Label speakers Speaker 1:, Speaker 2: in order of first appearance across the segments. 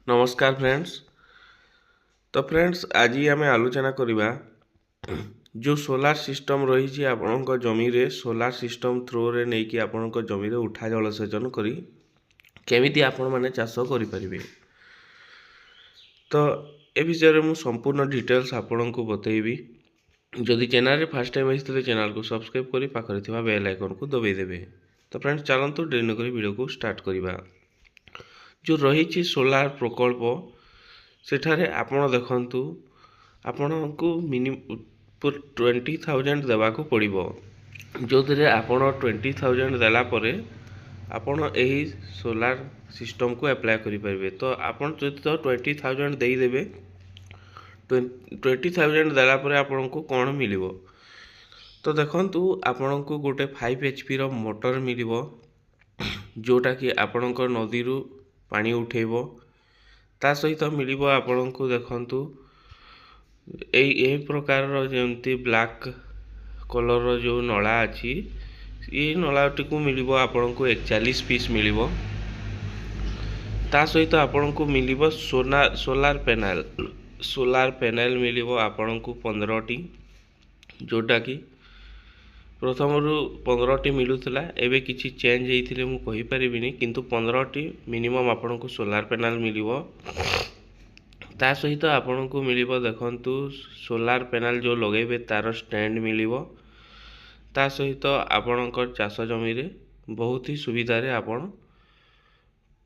Speaker 1: नमस्कार फ्रेंड्स। तो फ्रेंड्स आज आम आलोचना करवा जो सोलार सिस्टम रही आपणक जमी रे सोलार सिस्टम थ्रू रे नहीं कि आपणक जमी रे उठा जलसेचन करी केमिति आपण माने चाष करें। तो ए विषय में मुझे संपूर्ण डिटेल्स आपण को बतईबी। जदि चैनल फर्स्ट टाइम आते चैनल को सब्सक्राइब करी पाखरे थिबा बेल आइकन को दबाई देबे। तो फ्रेंड्स चलतु डेरी न करी वीडियो को स्टार्ट करवा। जो रही सोलार प्रकल्प सेठारे आपण देखंतु आपको मिनिमम 20,000 देवाक पड़ो जो आपण 20,000 देला परे आपण यही सोलार सिस्टम को अप्लाई करें। तो आपण जो 20,000 देदेवे 20,000 देला परे आपण को कौन मिल तो देखंतु आपण को गोटे 5 HP रो मोटर मिल जोटा कि आपणकर नदी रु पानी उठेब। ता सहित मिल आपण को देखंतु ए प्रकार जमती ब्लैक कलर जो नला अच्छी ये नलाटी को मिल आपण को 41 पीस मिल। ता सहित आपण को मिल सोलार पैनल मिल आपण को 15 टी जोटा कि प्रथम रु 15 टी मिलूला एवं किसी चेंज होते मुझे कहीपरि किंतु 15 टी मिनिमम आपण को सोलार पैनल मिल। ता सहित आपण को मिल देखंतु सोलार पैनल जो लगेबे तार स्टैंड मिल। ता सहित आपणकर चाष जमी रे बहुत ही सुविधा रे आपण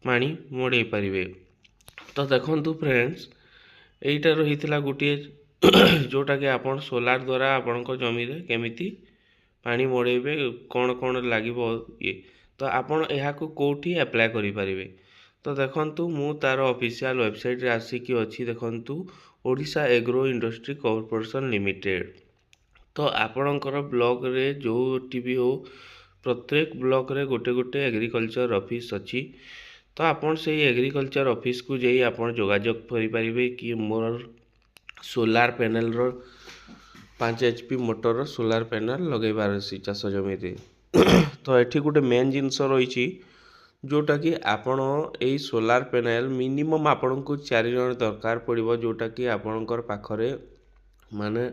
Speaker 1: पानी मोड़े पारिबे। तो देखंतु फ्रेंड्स एटा रही गोटे जोटा कि आपण सोलार द्वारा आपणकर जमी रे केमिति पानी मोड़ेबे कौन कौन लगे ये तो आपण यहाँ को कोठी अप्लाई करि परिबे। तो देखंतु मु तार ऑफिशियल वेबसाइट रे आसिकी अछि देखंतु Odisha agro industry corporation limited. तो आपणकर ब्लॉक रे जो टीवी हो प्रत्येक ब्लॉक रे गोटे गोटे एग्रीकल्चर ऑफिस अछि। तो आपण से एग्रीकल्चर ऑफिस को जाई आपण जोगाजोग करि परिबे कि मोर सोलार पैनल रो 5 HP मोटर सोलार पैनल लगेबार अछि चाष जमी रे। तो एठी गोटे मेन जिनस रही जोटा कि आपण ए सोलार पैनल मिनिमम आपण को 4 जन दरकार पड़िबो जोटा कि आपणकर पाखरे माने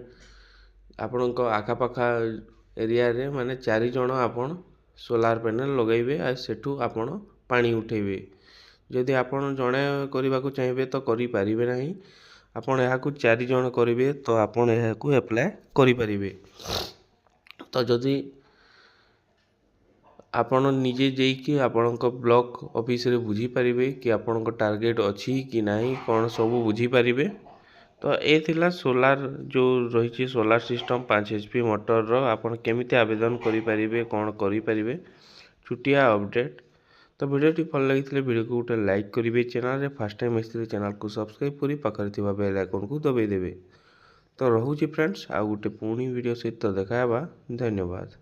Speaker 1: आपणक आखापाखा एरिया रे माने 4 जन आपण सोलार पैनल लगेबे आ सेठू आपण पानी उठेबे। जदि आपण जणे करबा को चाहिबे तो करि परिबे नाही आपण यहाँ को 4 जन करेंगे तो आपण यहाँ को अप्लाई करि परिबे। तो जदि आपण निजे जाइए आपण ब्लॉक ऑफिस रे बुझी पारिबे कि आपण टार्गेट अच्छी कि नहीं कौन सब बुझी पारिबे। तो ये थिला सोलार जो रही सोलार सिस्टम 5 HP मोटर रो आपण केमिति आवेदन करि पारिबे कौन करि पारिबे छुटिया अपडेट। तो वीडियो भल लगी वीडियो को गोटे लाइक करेंगे। चैनल रे फर्स्ट टाइम आते चैनल को सब्सक्राइब करी पाखरे थिबा बेल आइकन को दबाई देबे। तो रहूची फ्रेंड्स आ गोटे पुणी वीडियो सहित देखा। धन्यवाद।